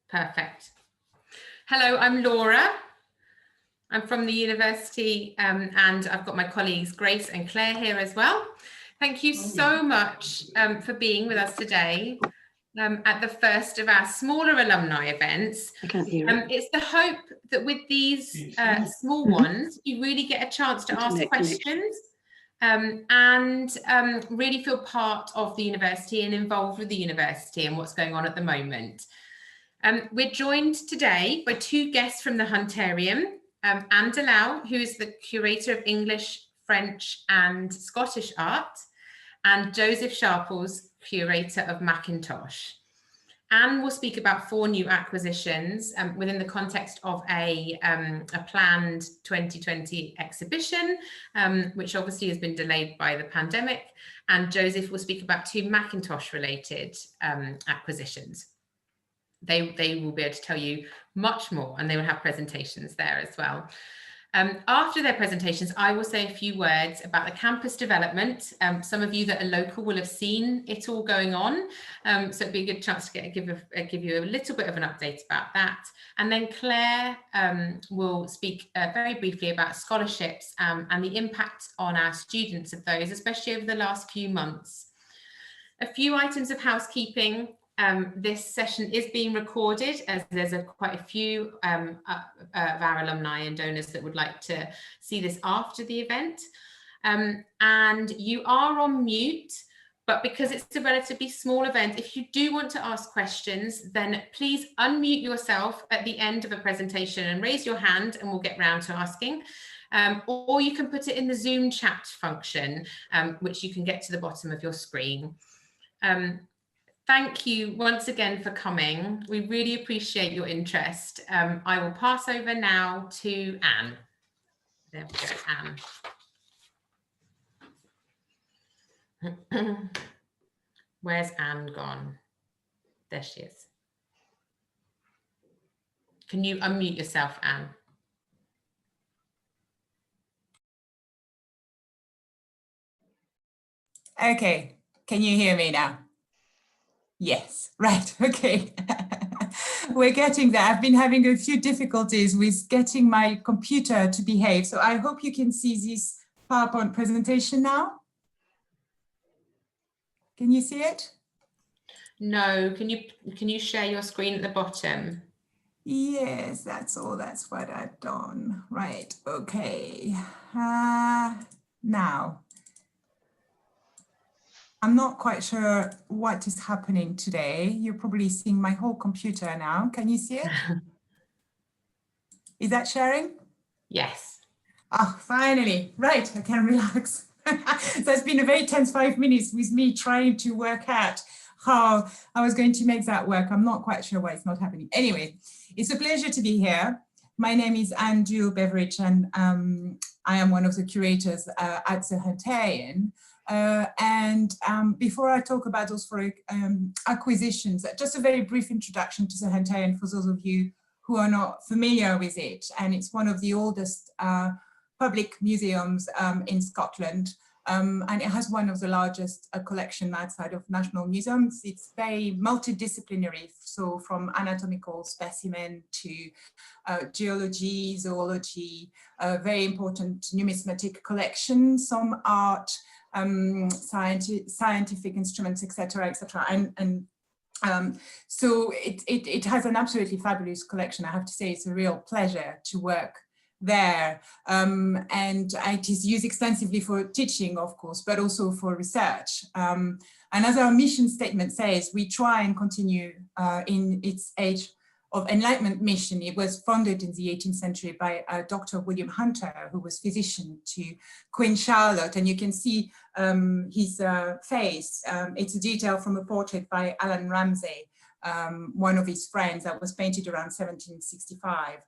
Perfect. Hello, I'm Laura. I'm from the university and I've got my colleagues Grace and Claire here as well. Thank you so much for being with us today at the first of our smaller alumni events. I can't hear it. It's the hope that with these small ones, you really get a chance to ask questions and really feel part of the university and involved with the university and what's going on at the moment. We're joined today by two guests from the Hunterian, Anne Delau, who is the Curator of English, French and Scottish Art, and Joseph Sharples, Curator of Mackintosh. Anne will speak about 4 new acquisitions within the context of a planned 2020 exhibition, which obviously has been delayed by the pandemic, and Joseph will speak about 2 Mackintosh-related acquisitions. They will be able to tell you much more, and they will have presentations there as well. After their presentations, I will say a few words about the campus development. Some of you that are local will have seen it all going on, so it'd be a good chance to give you a little bit of an update about that. And then Claire will speak very briefly about scholarships and the impact on our students of those, especially over the last few months. A few items of housekeeping. This session is being recorded, as there's quite a few of our alumni and donors that would like to see this after the event. And you are on mute, but because it's a relatively small event, if you do want to ask questions, then please unmute yourself at the end of a presentation and raise your hand and we'll get round to asking. Or you can put it in the Zoom chat function, which you can get to the bottom of your screen. Thank you once again for coming. We really appreciate your interest. I will pass over now to Anne. There we go, Anne. Where's Anne gone? There she is. Can you unmute yourself, Anne? Okay, can you hear me now? Yes, right, okay. We're getting there. I've been having a few difficulties with getting my computer to behave, so I hope you can see this PowerPoint presentation now. Can you see it? No, can you share your screen at the bottom? Yes, that's all. That's what I've done. Right, okay. Now. I'm not quite sure what is happening today. You're probably seeing my whole computer now. Can you see it? Is that sharing? Yes. Oh, finally. Right, I can relax. So it's been a very tense 5 minutes with me trying to work out how I was going to make that work. I'm not quite sure why it's not happening. Anyway, it's a pleasure to be here. My name is Anne Delau, and I am one of the curators at the Hunterian. Before I talk about those 4 acquisitions, just a very brief introduction to the Hunterian for those of you who are not familiar with it. And it's one of the oldest public museums in Scotland. And it has one of the largest collection outside of national museums. It's very multidisciplinary, so from anatomical specimen to geology, zoology, very important numismatic collection, some art, scientific instruments, etc., etc. So it has an absolutely fabulous collection. I have to say, it's a real pleasure to work there, and it is used extensively for teaching, of course, but also for research. And as our mission statement says, we try and continue in its age of Enlightenment mission. It was founded in the 18th century by Dr. William Hunter, who was physician to Queen Charlotte, and you can see his face. It's a detail from a portrait by Alan Ramsay, one of his friends, that was painted around 1765.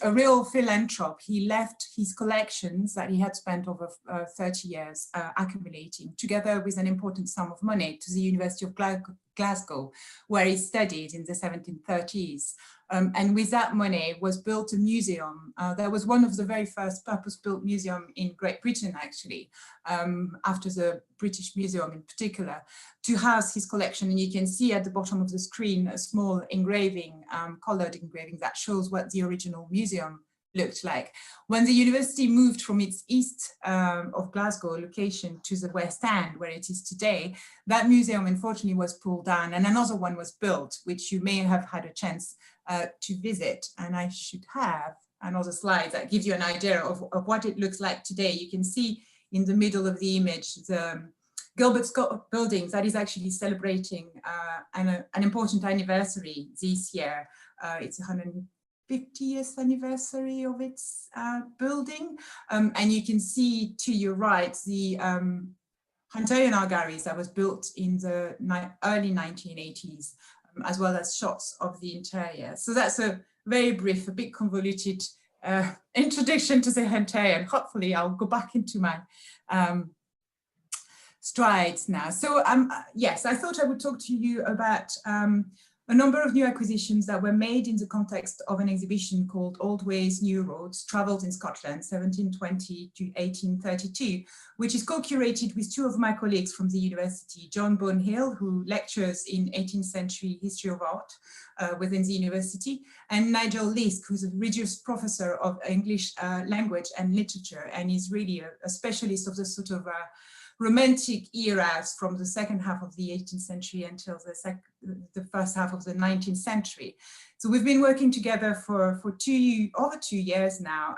A real philanthrope. He left his collections that he had spent over 30 years accumulating, together with an important sum of money, to the University of Glasgow, where he studied in the 1730s. And with that money was built a museum. That was one of the very first purpose-built museum in Great Britain, actually, after the British Museum in particular, to house his collection. And you can see at the bottom of the screen a small engraving, colored engraving, that shows what the original museum looked like. When the university moved from its east of Glasgow location to the West End, where it is today, that museum unfortunately was pulled down and another one was built, which you may have had a chance to visit. And I should have another slide that gives you an idea of what it looks like today. You can see in the middle of the image the Gilbert Buildings that is actually celebrating an important anniversary this year. It's 150th anniversary of its building, and you can see to your right the Hunterian art galleries that was built in the early 1980s, as well as shots of the interior. So that's a very brief, a bit convoluted introduction to the Hunterian. Hopefully I'll go back into my strides now. So yes, I thought I would talk to you about a number of new acquisitions that were made in the context of an exhibition called Old Ways, New Roads, Travels in Scotland, 1720 to 1832, which is co-curated with two of my colleagues from the university, John Bonehill, who lectures in 18th century history of art within the university, and Nigel Lisk, who's a Regius Professor of English language and literature, and is really a specialist of the sort of romantic eras from the second half of the 18th century until the first half of the 19th century. So we've been working together for over 2 years now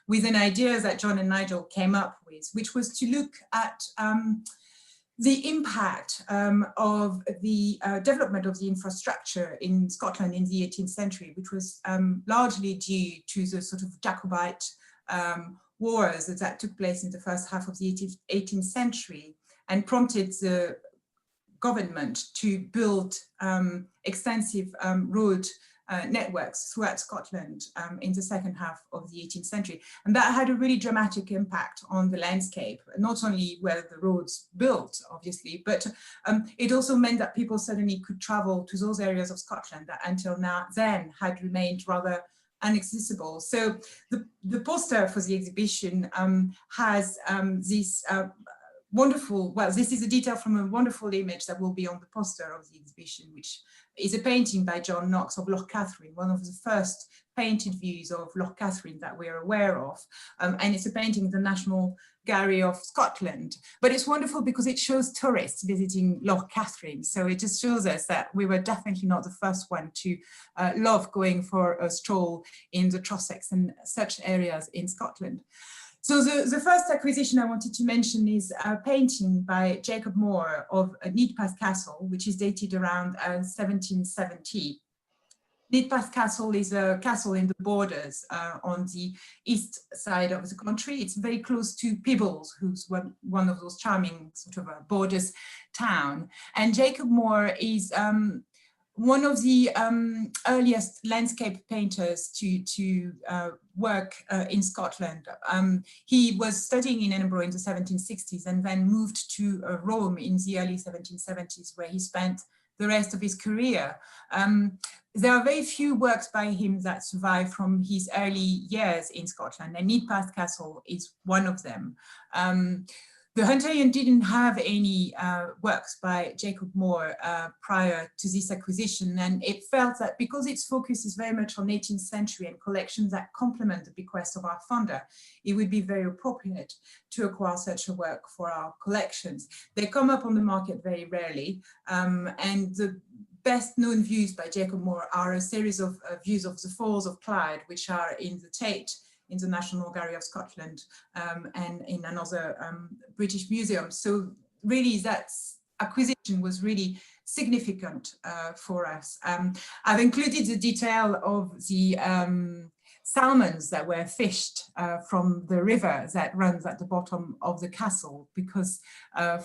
with an idea that John and Nigel came up with, which was to look at the impact of the development of the infrastructure in Scotland in the 18th century, which was largely due to the sort of Jacobite wars that took place in the first half of the 18th century and prompted the government to build extensive road networks throughout Scotland in the second half of the 18th century. And that had a really dramatic impact on the landscape, not only were the roads built, obviously, but it also meant that people suddenly could travel to those areas of Scotland that until then had remained rather inaccessible. So the poster for the exhibition has this wonderful, well, this is a detail from a wonderful image that will be on the poster of the exhibition, which is a painting by John Knox of Loch Catherine, one of the first painted views of Loch Catherine that we're aware of. And it's a painting in the National Gallery of Scotland. But it's wonderful because it shows tourists visiting Loch Catherine. So it just shows us that we were definitely not the first one to love going for a stroll in the Trossachs and such areas in Scotland. So the first acquisition I wanted to mention is a painting by Jacob Moore of Needpath Castle, which is dated around 1770. Needpath Castle is a castle in the Borders on the east side of the country. It's very close to Peebles, who's one of those charming sort of Borders town. And Jacob Moore is one of the earliest landscape painters to work in Scotland. He was studying in Edinburgh in the 1760s and then moved to Rome in the early 1770s, where he spent the rest of his career. There are very few works by him that survive from his early years in Scotland, and Needpath Castle is one of them. The Hunterian didn't have any works by Jacob Moore prior to this acquisition, and it felt that because its focus is very much on 18th century and collections that complement the bequest of our founder, it would be very appropriate to acquire such a work for our collections. They come up on the market very rarely, and the best known views by Jacob Moore are a series of views of the Falls of Clyde, which are in the Tate, in the National Gallery of Scotland, and in another British museum. So really that acquisition was really significant for us. I've included the detail of the salmons that were fished from the river that runs at the bottom of the castle, because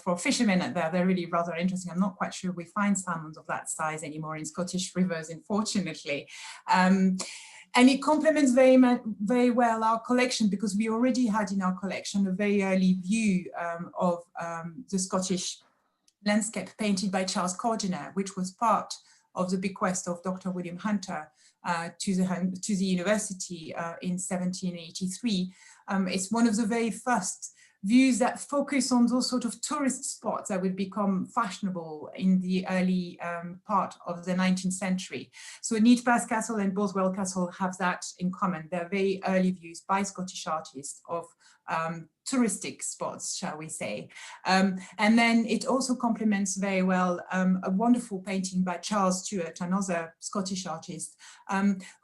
for fishermen out there, they're really rather interesting. I'm not quite sure we find salmons of that size anymore in Scottish rivers, unfortunately. And it complements very well our collection, because we already had in our collection a very early view of the Scottish landscape painted by Charles Cordiner, which was part of the bequest of Dr. William Hunter to the university in 1783. It's one of the very first views that focus on those sort of tourist spots that would become fashionable in the early part of the 19th century. So Neatpath Castle and Boswell Castle have that in common. They're very early views by Scottish artists of touristic spots, shall we say. And then it also complements very well a wonderful painting by Charles Stewart, another Scottish artist,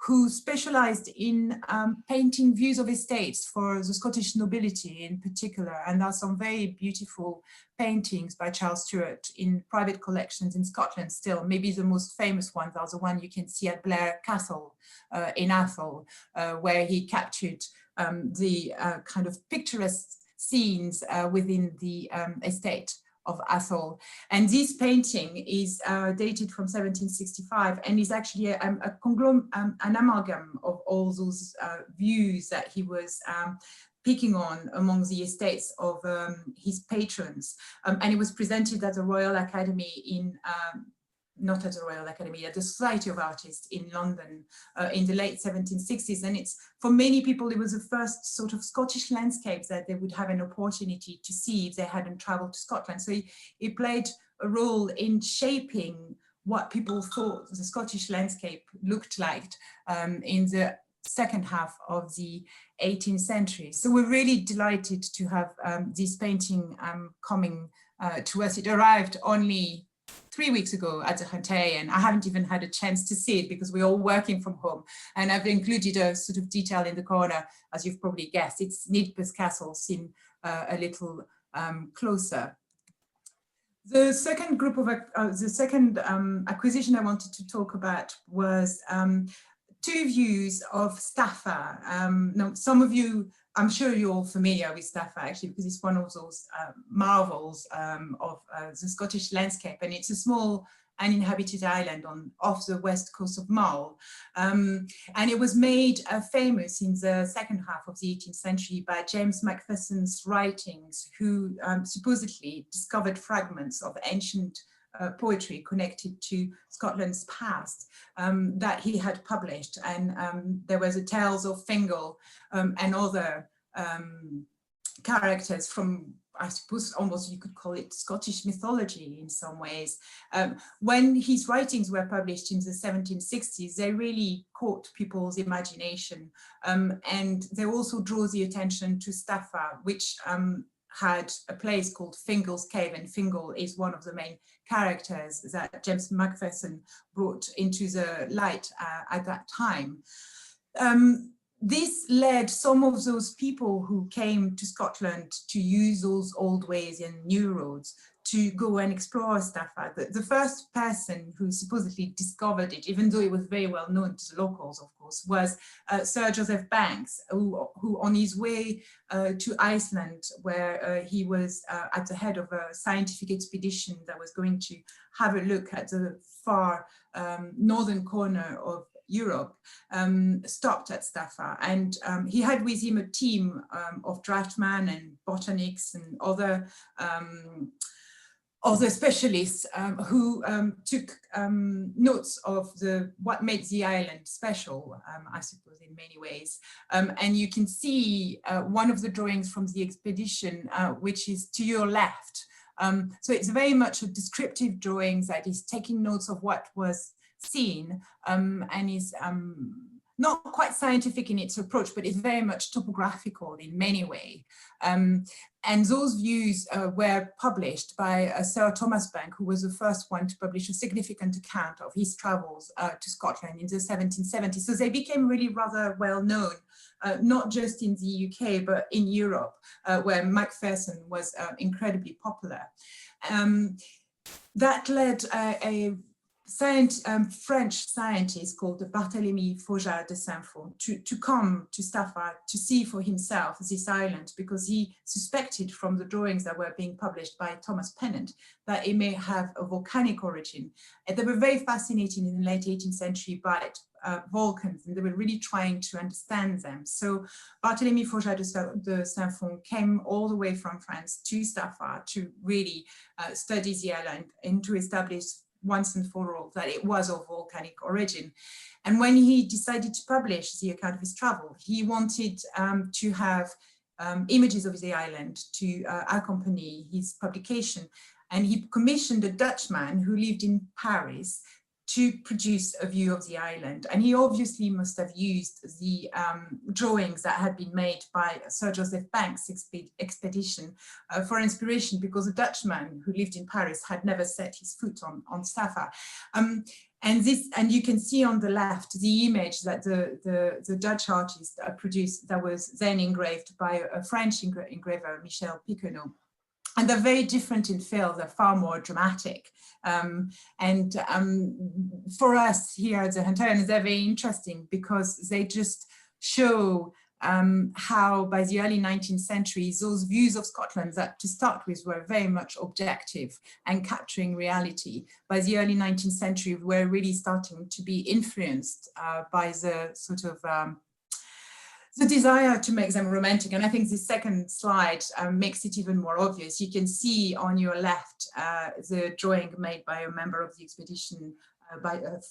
who specialized in painting views of estates for the Scottish nobility in particular. And there are some very beautiful paintings by Charles Stewart in private collections in Scotland still. Maybe the most famous ones are the one you can see at Blair Castle in Atholl, where he captured the kind of picturesque scenes within the estate of Atholl. And this painting is dated from 1765 and is actually an amalgam of all those views that he was picking on among the estates of his patrons. And it was presented at the Royal Academy in not at the Royal Academy, at the Society of Artists in London in the late 1760s. And it's, for many people, it was the first sort of Scottish landscapes that they would have an opportunity to see if they hadn't traveled to Scotland. So he played a role in shaping what people thought the Scottish landscape looked like in the second half of the 18th century. So we're really delighted to have this painting coming to us. It arrived only 3 weeks ago at the Hunterian. I haven't even had a chance to see it because we're all working from home. And I've included a sort of detail in the corner, as you've probably guessed. It's Neatpath Castle seen a little closer. The second group of, acquisition I wanted to talk about was two views of Staffa. Now, some of you, I'm sure you're all familiar with Staffa actually, because it's one of those marvels of the Scottish landscape, and it's a small uninhabited island off the west coast of Mull. And it was made famous in the second half of the 18th century by James Macpherson's writings, who supposedly discovered fragments of ancient poetry connected to Scotland's past that he had published. And there was a Tales of Fingal and other characters from, I suppose, almost you could call it Scottish mythology in some ways. When his writings were published in the 1760s, they really caught people's imagination. And they also drew the attention to Staffa, which had a place called Fingal's Cave, and Fingal is one of the main characters that James Macpherson brought into the light at that time. This led some of those people who came to Scotland to use those old ways and new roads to go and explore Staffa. The first person who supposedly discovered it, even though it was very well known to the locals, of course, was Sir Joseph Banks, who on his way to Iceland, where he was at the head of a scientific expedition that was going to have a look at the far northern corner of Europe, stopped at Staffa, and he had with him a team of draughtsmen and botanics and other specialists who took notes of what made the island special, I suppose, in many ways. And you can see one of the drawings from the expedition, which is to your left. So it's very much a descriptive drawing that is taking notes of what was seen, and is not quite scientific in its approach, but it's very much topographical in many ways. And those views were published by Sir Thomas Bank, who was the first one to publish a significant account of his travels to Scotland in the 1770s. So they became really rather well known, not just in the UK, but in Europe, where Macpherson was incredibly popular. That led a French scientist called Barthélemy Faujas de Saint-Fond to come to Staffa to see for himself this island, because he suspected from the drawings that were being published by Thomas Pennant that it may have a volcanic origin. And they were very fascinated in the late 18th century by volcans, and they were really trying to understand them. So Barthélemy Faujas de Saint-Fond came all the way from France to Staffa to really study the island and to establish once and for all that it was of volcanic origin. And when he decided to publish the account of his travel, he wanted to have images of the island to accompany his publication. And he commissioned a Dutchman who lived in Paris to produce a view of the island. And he obviously must have used the drawings that had been made by Sir Joseph Banks' expedition for inspiration, because a Dutchman who lived in Paris had never set his foot on Staffa. And you can see on the left the image that the Dutch artist produced that was then engraved by a French engraver, Michel Piquenot. And they're very different in feel, they're far more dramatic. For us here at the Hunterian, they're very interesting because they just show how by the early 19th century, those views of Scotland that to start with were very much objective and capturing reality, by the early 19th century were really starting to be influenced by the sort of the desire to make them romantic. And I think the second slide makes it even more obvious. You can see on your left the drawing made by a member of the expedition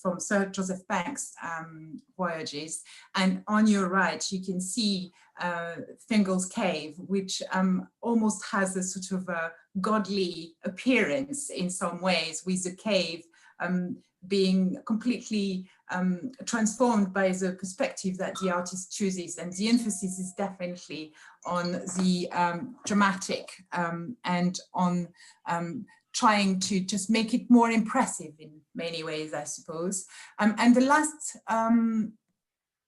from Sir Joseph Banks' voyages. And on your right, you can see Fingal's Cave, which almost has a sort of a godly appearance in some ways, with the cave being completely transformed by the perspective that the artist chooses. And the emphasis is definitely on the dramatic and on trying to just make it more impressive in many ways, I suppose. And the last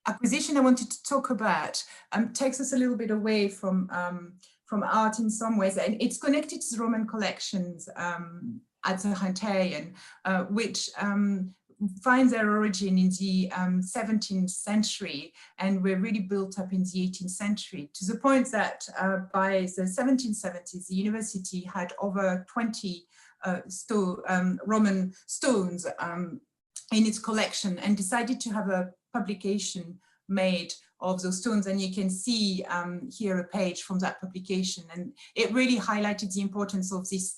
acquisition I wanted to talk about takes us a little bit away from art in some ways, and it's connected to the Roman collections at the Hunterian, which find their origin in the 17th century and were really built up in the 18th century, to the point that by the 1770s, the university had over 20 Roman stones in its collection, and decided to have a publication made of those stones. And you can see here a page from that publication, and it really highlighted the importance of this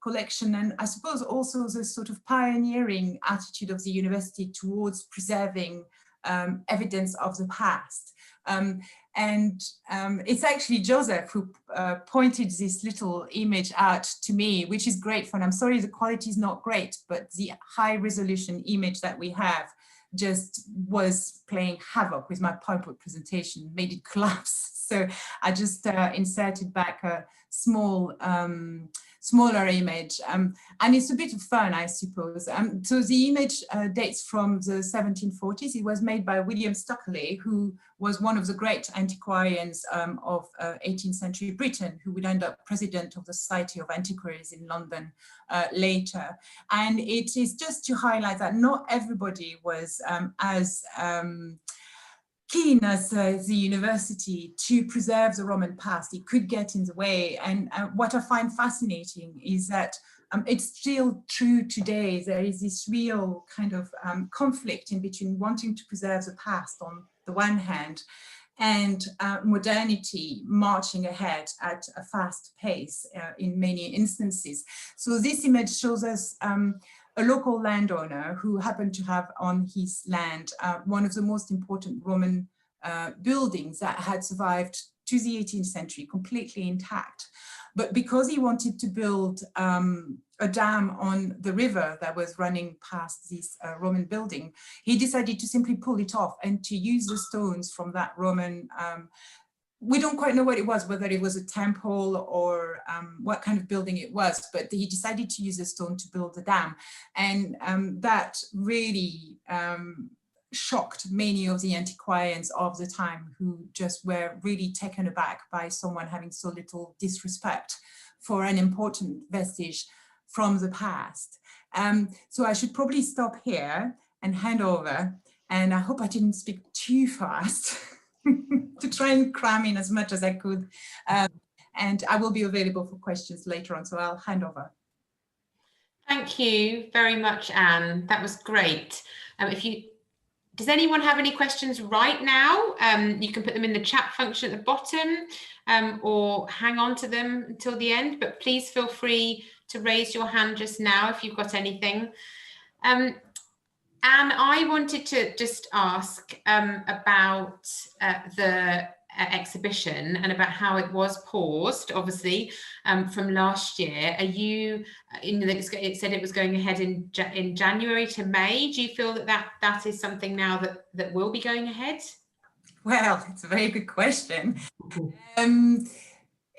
collection, and I suppose also the sort of pioneering attitude of the university towards preserving evidence of the past. It's actually Joseph who pointed this little image out to me, which is great fun. I'm sorry the quality is not great, but the high resolution image that we have just was playing havoc with my PowerPoint presentation, made it collapse. So I just inserted back a smaller image, and it's a bit of fun, I suppose. So the image dates from the 1740s. It was made by William Stockley, who was one of the great antiquarians of 18th century Britain, who would end up president of the Society of Antiquaries in London later. And it is just to highlight that not everybody was as keen as the university to preserve the Roman past. It could get in the way. And what I find fascinating is that it's still true today. There is this real kind of conflict in between wanting to preserve the past on the one hand and modernity marching ahead at a fast pace in many instances. So this image shows us a local landowner who happened to have on his land one of the most important Roman buildings that had survived to the 18th century, completely intact. But because he wanted to build a dam on the river that was running past this Roman building, he decided to simply pull it off and to use the stones from that Roman, we don't quite know what it was, whether it was a temple or what kind of building it was, but he decided to use the stone to build the dam. And that really shocked many of the antiquarians of the time, who just were really taken aback by someone having so little disrespect for an important vestige from the past. So I should probably stop here and hand over, and I hope I didn't speak too fast to try and cram in as much as I could. And I will be available for questions later on, so I'll hand over. Thank you very much, Anne. That was great. Does anyone have any questions right now? You can put them in the chat function at the bottom or hang on to them until the end, but please feel free to raise your hand just now if you've got anything. And I wanted to just ask about the exhibition and about how it was paused, obviously, from last year. Are you, it said it was going ahead in January to May. Do you feel that that is something now that will be going ahead? Well, it's a very good question.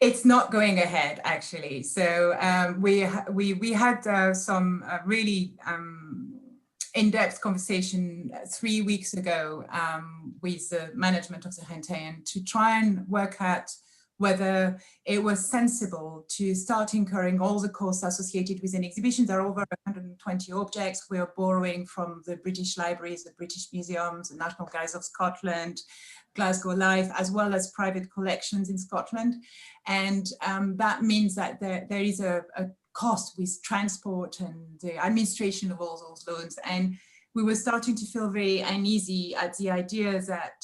It's not going ahead, actually. So we had some really in-depth conversation 3 weeks ago with the management of the Hunterian to try and work out whether it was sensible to start incurring all the costs associated with an exhibition. There are over 120 objects. We are borrowing from the British Libraries, the British Museums, the National Galleries of Scotland, Glasgow Life, as well as private collections in Scotland. And that means that there is a cost with transport and the administration of all those loans. And we were starting to feel very uneasy at the idea that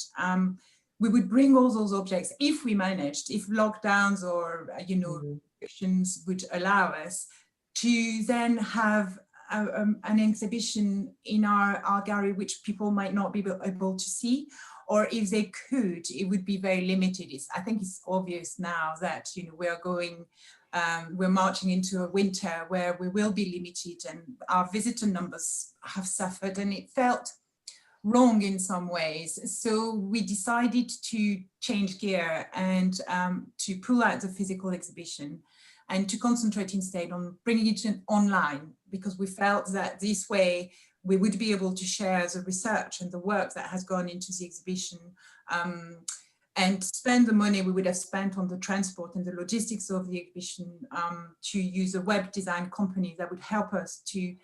we would bring all those objects if we managed, if lockdowns or, restrictions would allow us to then have an exhibition in our gallery, which people might not be able to see. Or if they could, it would be very limited. I think it's obvious now that we're marching into a winter where we will be limited, and our visitor numbers have suffered, and it felt wrong in some ways. So we decided to change gear and to pull out the physical exhibition and to concentrate instead on bringing it online, because we felt that this way we would be able to share the research and the work that has gone into the exhibition and spend the money we would have spent on the transport and the logistics of the exhibition to use a web design company that would help us to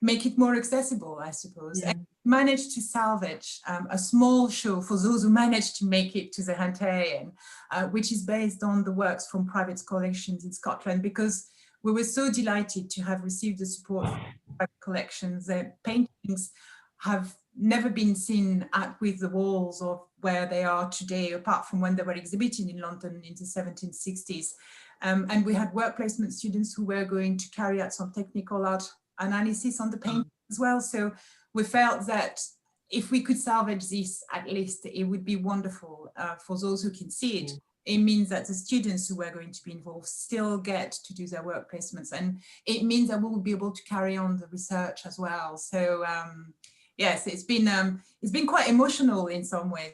make it more accessible, I suppose. Yeah. And managed to salvage a small show for those who managed to make it to the Hunterian, which is based on the works from private collections in Scotland, because we were so delighted to have received the support from private collections. The paintings have never been seen with the walls of where they are today, apart from when they were exhibited in London in the 1760s. And we had work placement students who were going to carry out some technical art analysis on the painting as well. So we felt that if we could salvage this, at least it would be wonderful for those who can see it. It means that the students who are going to be involved still get to do their work placements, and it means that we will be able to carry on the research as well. So yes, it's been quite emotional in some ways.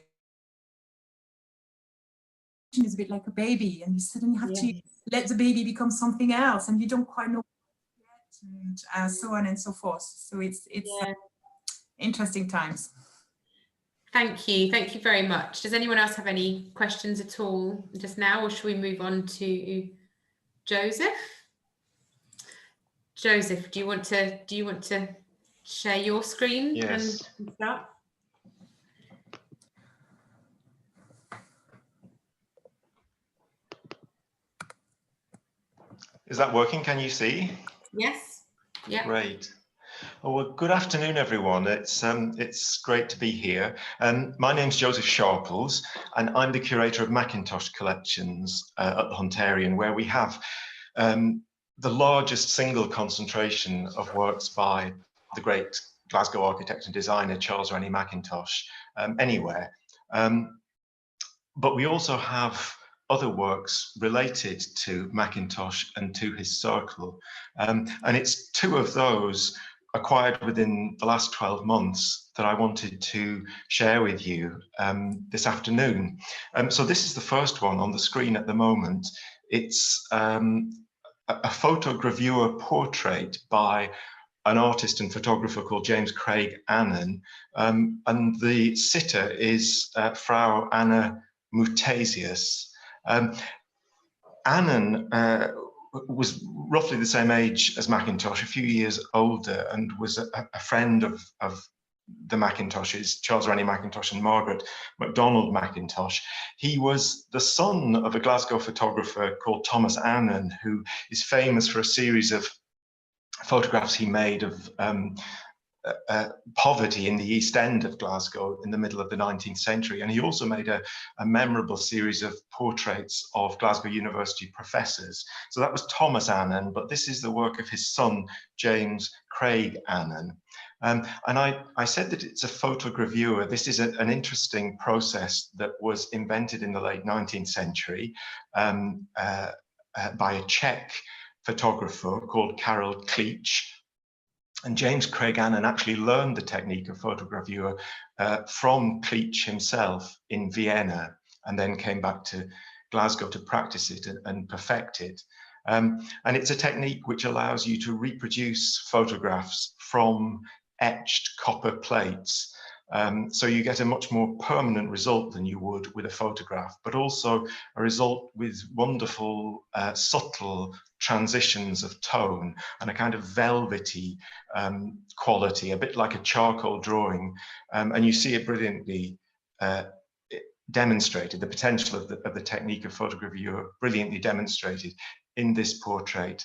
It's a bit like a baby, and you suddenly have to let the baby become something else, and you don't quite know yet, and so on and so forth. So it's interesting times. Thank you very much. Does anyone else have any questions at all just now, or should we move on to Joseph? Joseph, do you want to share your screen? Yes. And start? Is that working? Can you see? Yes. Yeah. Great. Oh, well, good afternoon, everyone. It's great to be here. My name's Joseph Sharples, and I'm the curator of Mackintosh collections at the Hunterian, where we have the largest single concentration of works by the great Glasgow architect and designer Charles Rennie Mackintosh anywhere. But we also have other works related to Mackintosh and to his circle. And it's two of those acquired within the last 12 months that I wanted to share with you this afternoon. So this is the first one on the screen at the moment. It's a photogravure portrait by an artist and photographer called James Craig Annan, and the sitter is Frau Helena Mutasius. Annan was roughly the same age as Mackintosh, a few years older, and was a friend of the Mackintoshes, Charles Rennie Mackintosh and Margaret MacDonald Mackintosh. He was the son of a Glasgow photographer called Thomas Annan, who is famous for a series of photographs he made of poverty in the East End of Glasgow in the middle of the 19th century. And he also made a memorable series of portraits of Glasgow University professors. So that was Thomas Annan, but this is the work of his son, James Craig Annan. And I said that it's a photogravure. This is an interesting process that was invented in the late 19th century by a Czech photographer called Karel Klíč. And James Craig Annan actually learned the technique of photogravure from Klíč himself in Vienna, and then came back to Glasgow to practice it and perfect it. And it's a technique which allows you to reproduce photographs from etched copper plates. So you get a much more permanent result than you would with a photograph, but also a result with wonderful, subtle transitions of tone and a kind of velvety quality, a bit like a charcoal drawing. And you see it brilliantly demonstrated, the potential of the technique of photogravure brilliantly demonstrated in this portrait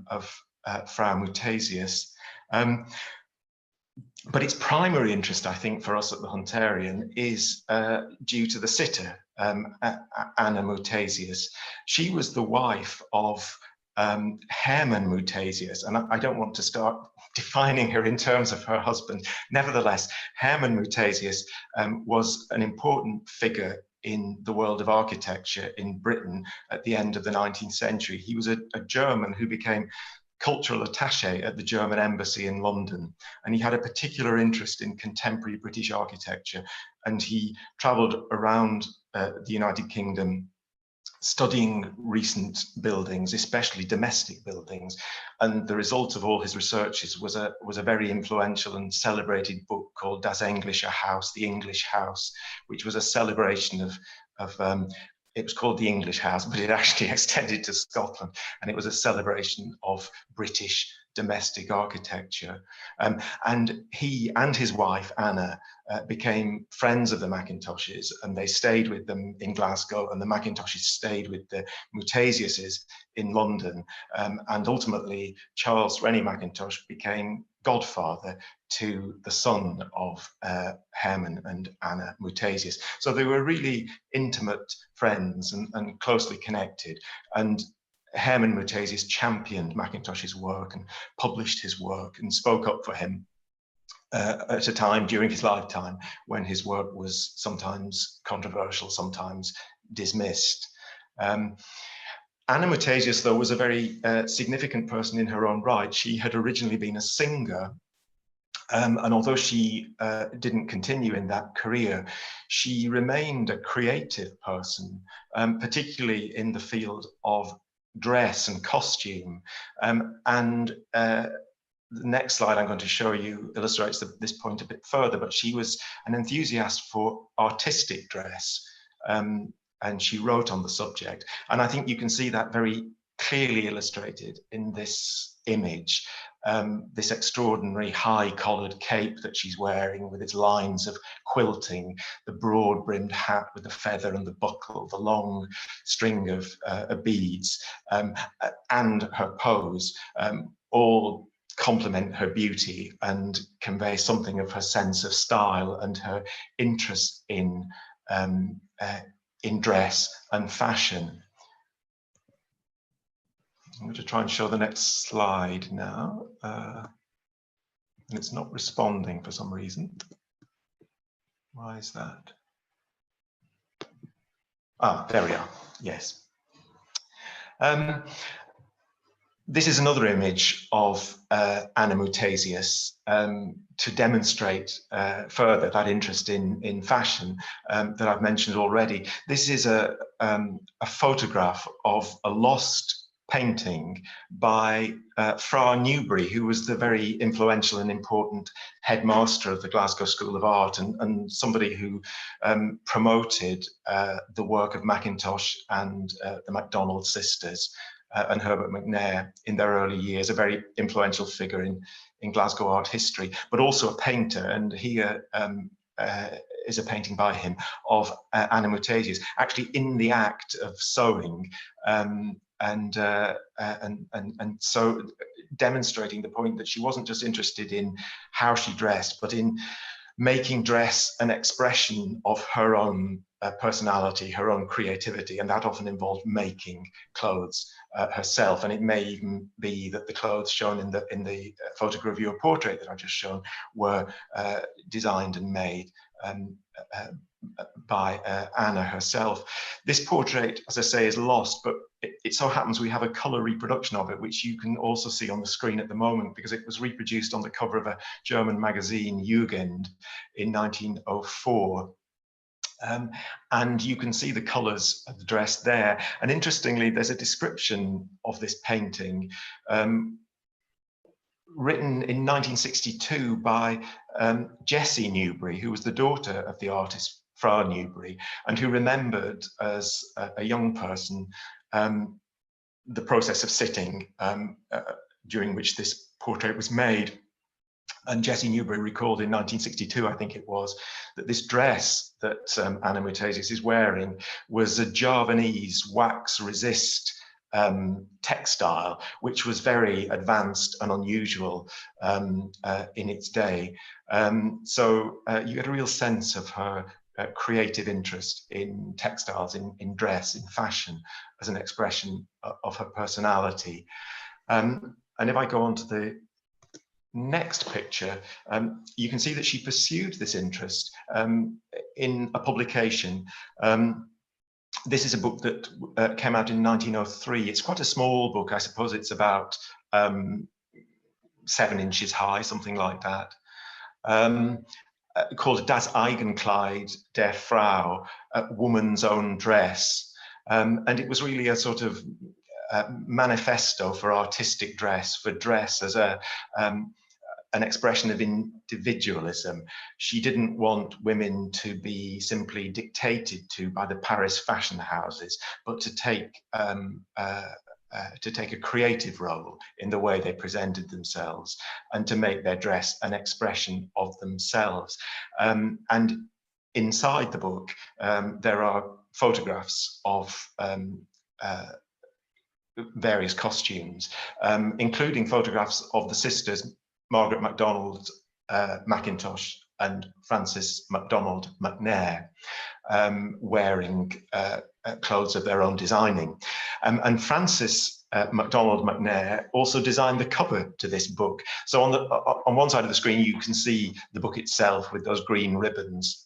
of Frau Mutasius. But its primary interest, I think, for us at the Hunterian is due to the sitter, Anna Mutasius. She was the wife of Herman Mutasius, and I don't want to start defining her in terms of her husband. Nevertheless, Herman Mutasius was an important figure in the world of architecture in Britain at the end of the 19th century. He was a German who became cultural attaché at the German embassy in London, and he had a particular interest in contemporary British architecture, and he travelled around the United Kingdom studying recent buildings, especially domestic buildings, and the result of all his researches was a very influential and celebrated book called Das Englische Haus, The English House, which was a celebration of it was called the English House, but it actually extended to Scotland, and it was a celebration of British domestic architecture. And he and his wife, Anna, became friends of the Macintoshes, and they stayed with them in Glasgow, and the Macintoshes stayed with the Mutasiuses in London. And ultimately, Charles Rennie Mackintosh became godfather to the son of Herman and Anna Mutasius. So they were really intimate friends and closely connected. And Herman Mutasius championed Mackintosh's work and published his work and spoke up for him at a time during his lifetime when his work was sometimes controversial, sometimes dismissed. Anna Mutasius, though, was a very significant person in her own right. She had originally been a singer, and although she didn't continue in that career, she remained a creative person, particularly in the field of dress and costume. The next slide I'm going to show you illustrates this point a bit further, but she was an enthusiast for artistic dress, and she wrote on the subject. And I think you can see that very clearly illustrated in this image, this extraordinary high-collared cape that she's wearing with its lines of quilting, the broad-brimmed hat with the feather and the buckle, the long string of beads, and her pose, all complement her beauty and convey something of her sense of style and her interest in dress and fashion. I'm going to try and show the next slide now, and it's not responding for some reason. Why is that? Ah, there we are. Yes. This is another image of Anna Mutasius to demonstrate further that interest in fashion that I've mentioned already. This is a photograph of a lost painting by Fra Newbury, who was the very influential and important headmaster of the Glasgow School of Art, and somebody who promoted the work of Mackintosh and the MacDonald sisters and Herbert Mcnair in their early years, a very influential figure in Glasgow art history, but also a painter. And here is a painting by him of Anna Mutasius, actually in the act of sewing and so demonstrating the point that she wasn't just interested in how she dressed, but in making dress an expression of her own personality, her own creativity, and that often involved making clothes herself. And it may even be that the clothes shown in the photogravure portrait that I've just shown were designed and made by Anna herself. This portrait, as I say, is lost, but it so happens we have a colour reproduction of it, which you can also see on the screen at the moment, because it was reproduced on the cover of a German magazine, Jugend, in 1904. And you can see the colours of the dress there. And interestingly, there's a description of this painting written in 1962 by Jessie Newbury, who was the daughter of the artist Fra Newbury, and who remembered as a young person the process of sitting during which this portrait was made. And Jessie Newbury recalled in 1962, I think it was, that this dress that Anna Mutasius is wearing was a Javanese wax resist textile, which was very advanced and unusual in its day. So you get a real sense of her creative interest in textiles, in dress, in fashion, as an expression of her personality. And if I go on to the next picture, you can see that she pursued this interest in a publication. This is a book that came out in 1903. It's quite a small book. I suppose it's about 7 inches high, something like that. Called Das Eigenkleid der Frau, Woman's Own Dress. And it was really a sort of manifesto for artistic dress, for dress as an expression of individualism. She didn't want women to be simply dictated to by the Paris fashion houses, but to take a creative role in the way they presented themselves, and to make their dress an expression of themselves. And inside the book, there are photographs of various costumes, including photographs of the sisters Margaret MacDonald Mackintosh and Frances MacDonald Mcnair, wearing clothes of their own designing. And Frances MacDonald Mcnair also designed the cover to this book. So on one side of the screen, you can see the book itself with those green ribbons.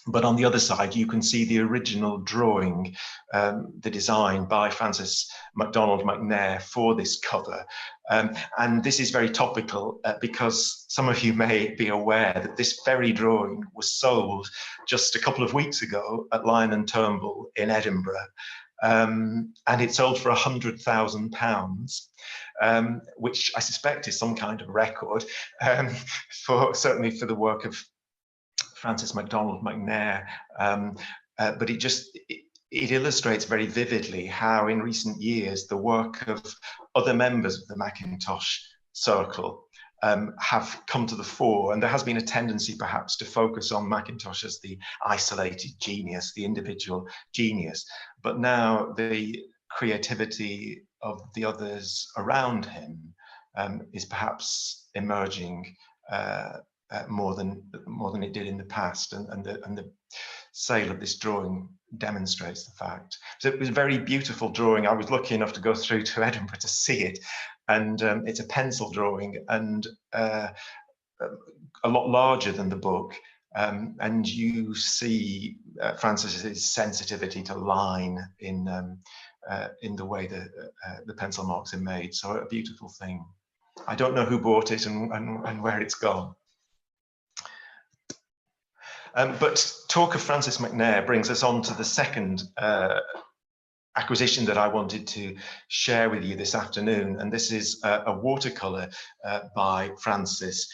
But on the other side, you can see the original drawing, the design by Frances MacDonald Mcnair for this cover. And this is very topical because some of you may be aware that this very drawing was sold just a couple of weeks ago at Lion & Turnbull in Edinburgh. And it sold for £100,000, which I suspect is some kind of record, certainly for the work of Frances MacDonald Mcnair, but it illustrates very vividly how in recent years the work of other members of the Mackintosh circle have come to the fore, and there has been a tendency perhaps to focus on Mackintosh as the isolated genius, the individual genius, but now the creativity of the others around him is perhaps emerging more than it did in the past, and the sale of this drawing demonstrates the fact. So it was a very beautiful drawing. I was lucky enough to go through to Edinburgh to see it, and it's a pencil drawing and a lot larger than the book. And you see Frances's sensitivity to line in the way that the pencil marks are made. So a beautiful thing. I don't know who bought it and where it's gone. But talk of Frances Mcnair brings us on to the second acquisition that I wanted to share with you this afternoon, and this is a watercolour by Frances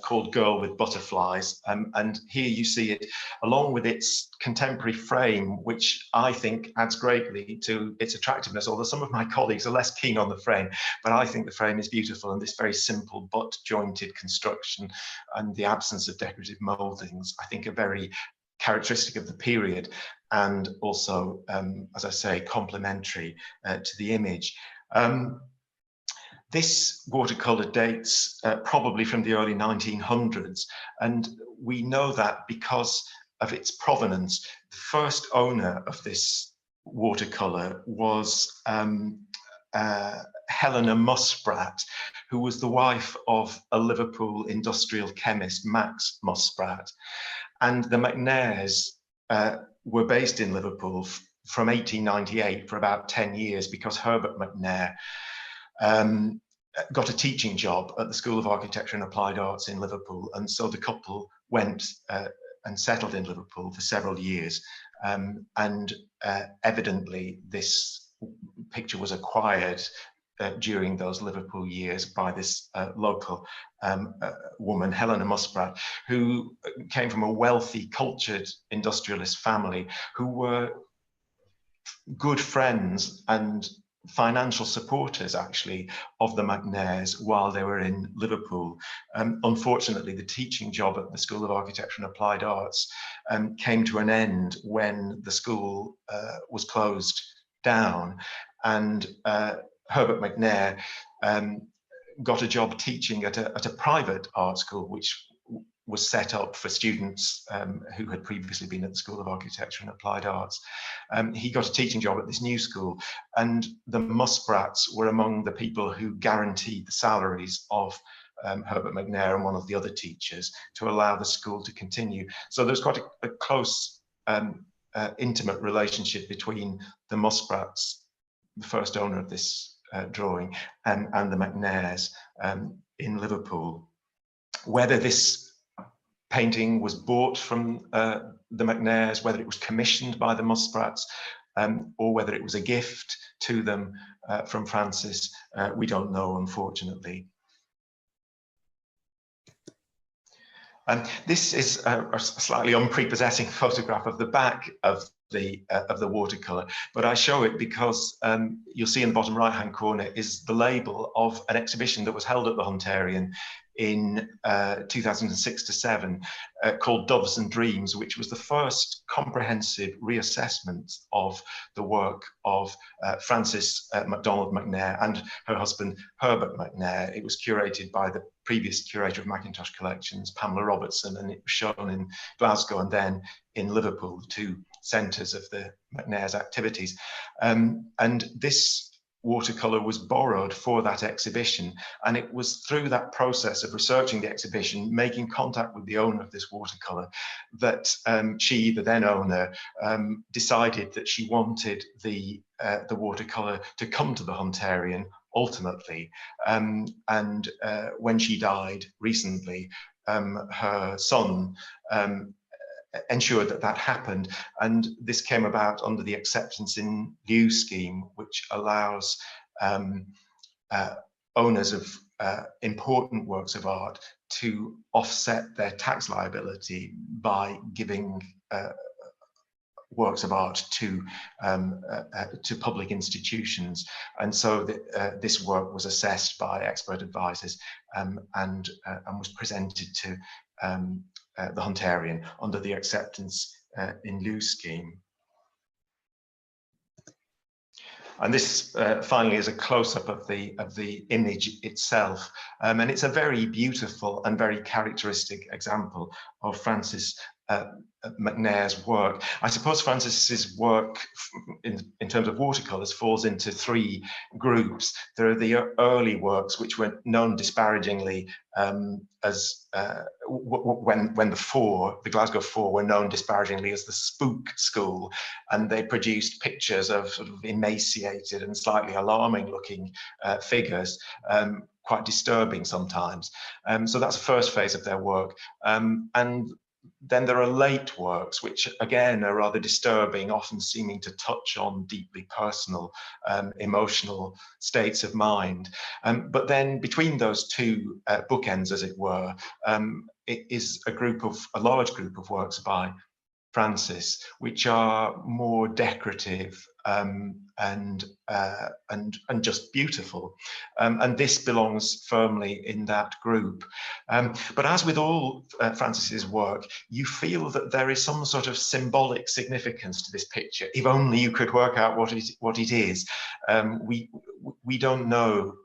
called Girl with Butterflies, and here you see it along with its contemporary frame, which I think adds greatly to its attractiveness, although some of my colleagues are less keen on the frame, but I think the frame is beautiful, and this very simple but jointed construction and the absence of decorative mouldings I think are very characteristic of the period. and also, as I say, complementary to the image. This watercolour dates probably from the early 1900s, and we know that because of its provenance. The first owner of this watercolour was Helena Muskrat, who was the wife of a Liverpool industrial chemist, Max Muskrat. And the Mcnairs were based in Liverpool from 1898 for about 10 years because Herbert Mcnair got a teaching job at the School of Architecture and Applied Arts in Liverpool. And so the couple went and settled in Liverpool for several years. And evidently this picture was acquired during those Liverpool years by this local woman, Helena Muskrat, who came from a wealthy, cultured industrialist family who were good friends and financial supporters, actually, of the Mcnairs while they were in Liverpool. Unfortunately, the teaching job at the School of Architecture and Applied Arts came to an end when the school was closed down, and Herbert Mcnair got a job teaching at a private art school, which was set up for students who had previously been at the School of Architecture and Applied Arts. He got a teaching job at this new school, and the Muskrats were among the people who guaranteed the salaries of Herbert Mcnair and one of the other teachers to allow the school to continue. So there's quite a close, intimate relationship between the Muskrats, the first owner of this drawing, and the Mcnairs in Liverpool. Whether this painting was bought from the Mcnairs, whether it was commissioned by the Muskrats, or whether it was a gift to them from Francis, we don't know, unfortunately. This is a slightly unprepossessing photograph of the back of the watercolor, but I show it because you'll see in the bottom right-hand corner is the label of an exhibition that was held at the Hunterian in 2006 to 7 called Doves and Dreams, which was the first comprehensive reassessment of the work of Frances MacDonald Mcnair and her husband Herbert Mcnair. It was curated by the previous curator of Mackintosh collections, Pamela Robertson, and it was shown in Glasgow and then in Liverpool, the two centres of the Mcnair's activities. And this watercolour was borrowed for that exhibition, and it was through that process of researching the exhibition, making contact with the owner of this watercolour, that she, the then owner, decided that she wanted the watercolour to come to the Hunterian ultimately. And when she died recently, her son ensured that that happened, and this came about under the acceptance in lieu scheme, which allows owners of important works of art to offset their tax liability by giving works of art to public institutions. And so this work was assessed by expert advisors and was presented to the Hunterian under the acceptance in lieu scheme. And this finally is a close-up of the image itself, and it's a very beautiful and very characteristic example of Francis Mcnair's work. I suppose Francis's work in terms of watercolours falls into three groups. There are the early works which were known disparagingly as when the Glasgow Four were known disparagingly as the spook school, and they produced pictures of sort of emaciated and slightly alarming looking figures, quite disturbing sometimes. So that's the first phase of their work. And then there are late works, which again are rather disturbing, often seeming to touch on deeply personal, emotional states of mind. But then between those two bookends, as it were, it is a large group of works by Francis, which are more decorative and just beautiful, and this belongs firmly in that group. But as with all Francis's work, you feel that there is some sort of symbolic significance to this picture. If only you could work out what it is. We don't know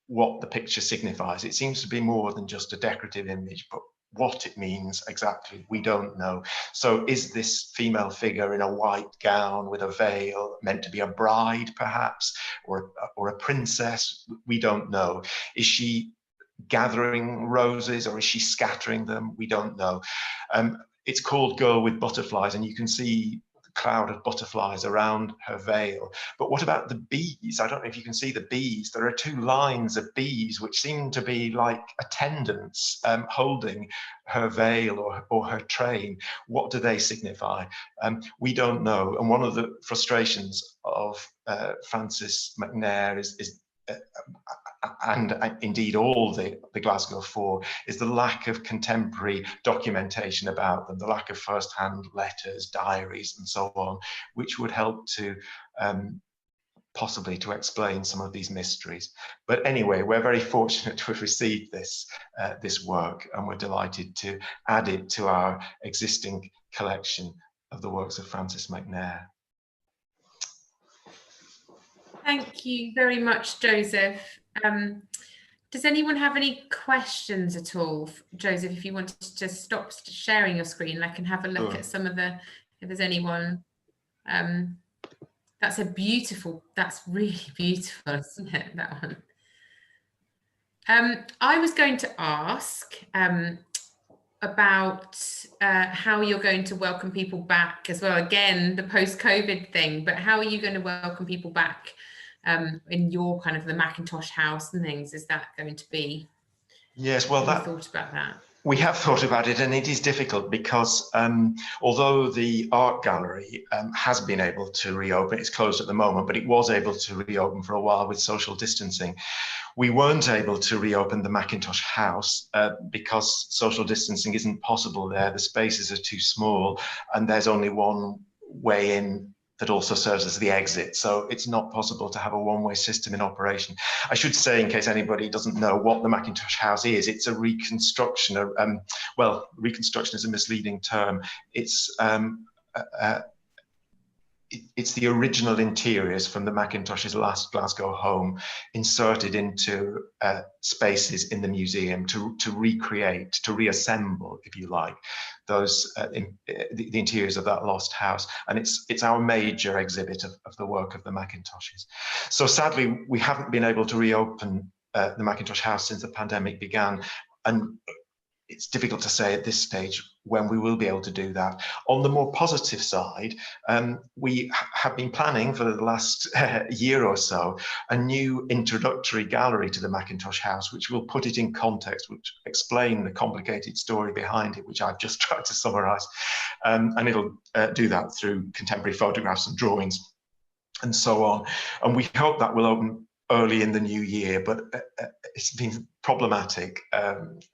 what the picture signifies. It seems to be more than just a decorative image, but what it means exactly, we don't know. So is this female figure in a white gown with a veil meant to be a bride, perhaps, or a princess? We don't know. Is she gathering roses, or is she scattering them? We don't know. It's called Girl with Butterflies, and you can see cloud of butterflies around her veil. But what about the bees? I don't know if you can see the bees. There are two lines of bees which seem to be like attendants holding her veil or her train. What do they signify? We don't know. And one of the frustrations of Francis Mcnair is and indeed all the Glasgow Four, is the lack of contemporary documentation about them, the lack of first-hand letters, diaries, and so on, which would help to possibly to explain some of these mysteries. But anyway, we're very fortunate to have received this work, and we're delighted to add it to our existing collection of the works of Francis Mcnair. Thank you very much, Joseph. Does anyone have any questions at all? Joseph, if you wanted to just stop sharing your screen, I can have a look at some of the, if there's anyone. That's really beautiful, isn't it, that one? I was going to ask about how you're going to welcome people back as well. Again, the post-COVID thing, but how are you going to welcome people back in your kind of the Mackintosh house and things? Is that going to be? Yes, well, have you thought about that? We have thought about it, and it is difficult because although the art gallery has been able to reopen, it's closed at the moment, but it was able to reopen for a while with social distancing. We weren't able to reopen the Mackintosh house because social distancing isn't possible there. The spaces are too small, and there's only one way in that also serves as the exit. So it's not possible to have a one-way system in operation. I should say, in case anybody doesn't know what the Mackintosh house is, it's a reconstruction. Well, reconstruction is a misleading term. It's the original interiors from the Mackintosh's last Glasgow home inserted into spaces in the museum to recreate, to reassemble, if you like, those the interiors of that lost house. And it's our major exhibit of the work of the Mackintoshes. So sadly, we haven't been able to reopen the Mackintosh house since the pandemic began. And it's difficult to say at this stage when we will be able to do that. On the more positive side, we have been planning for the last year or so a new introductory gallery to the Mackintosh house, which will put it in context, which explain the complicated story behind it, which I've just tried to summarize. And it'll do that through contemporary photographs and drawings and so on. And we hope that will open early in the new year, but it's been problematic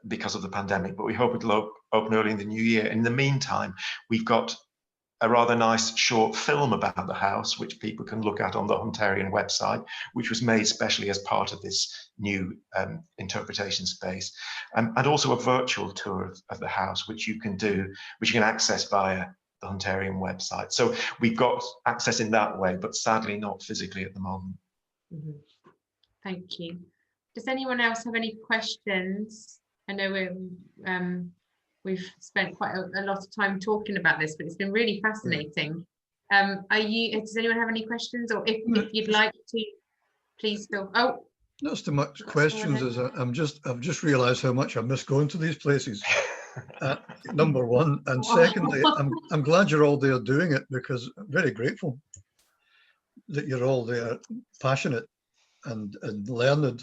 because of the pandemic, but we hope it'll open early in the new year. In the meantime, we've got a rather nice short film about the house, which people can look at on the Hunterian website, which was made specially as part of this new interpretation space, and also a virtual tour of the house, which you can do, which you can access via the Hunterian website. So we've got access in that way, but sadly not physically at the moment. Mm-hmm. Thank you. Does anyone else have any questions? I know we've spent quite a lot of time talking about this, but it's been really fascinating. Does anyone have any questions, or if you'd like to, please feel. Oh, not so much questions as I've just realised how much I miss going to these places. Number one, and secondly, I'm glad you're all there doing it, because I'm very grateful that you're all there, passionate and learned,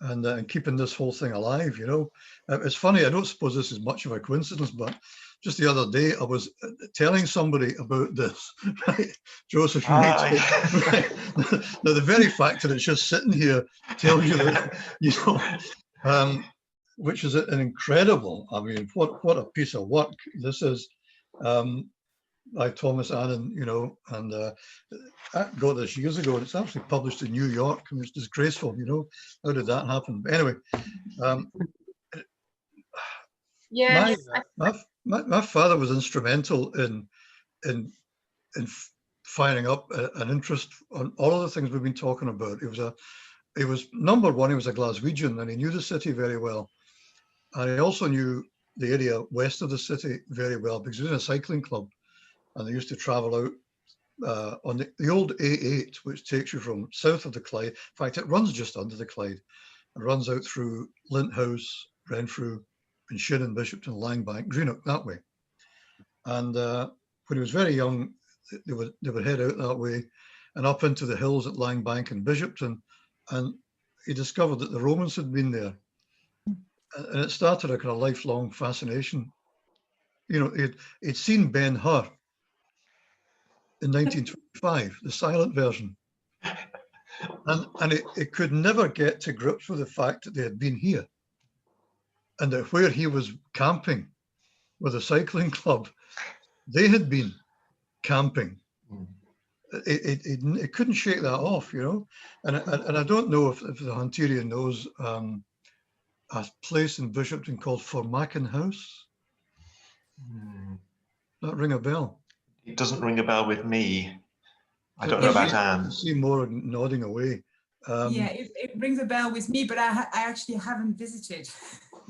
and keeping this whole thing alive. You know, it's funny, I don't suppose this is much of a coincidence, but just the other day I was telling somebody about this, right? Joseph, right? Now the very fact that it's just sitting here tells you that, you know, which is an incredible, I mean, what a piece of work this is. by Thomas Annan, you know, and I got this years ago, and it's actually published in New York, and it's disgraceful, you know. How did that happen? But anyway, yes, my father was instrumental in firing up an interest on all of the things we've been talking about. He was number one, he was a Glaswegian, and he knew the city very well. And he also knew the area west of the city very well, because he was in a cycling club, and they used to travel out on the old A8, which takes you from south of the Clyde. In fact, it runs just under the Clyde and runs out through Linthouse, Renfrew, and Shinnon, Bishopton, Langbank, Greenock, that way. And when he was very young, they would head out that way and up into the hills at Langbank and Bishopton, and he discovered that the Romans had been there. And it started a kind of lifelong fascination. You know, he'd seen Ben-Hur in 1925, the silent version. And it could never get to grips with the fact that they had been here, and that where he was camping with a cycling club, they had been camping. It couldn't shake that off, you know. And I don't know if the Hunterian knows a place in Bishopton called Formacken House. That ring a bell? It doesn't ring a bell with me. I don't know about Anne. I see more nodding away. Yeah, it rings a bell with me, but I actually haven't visited.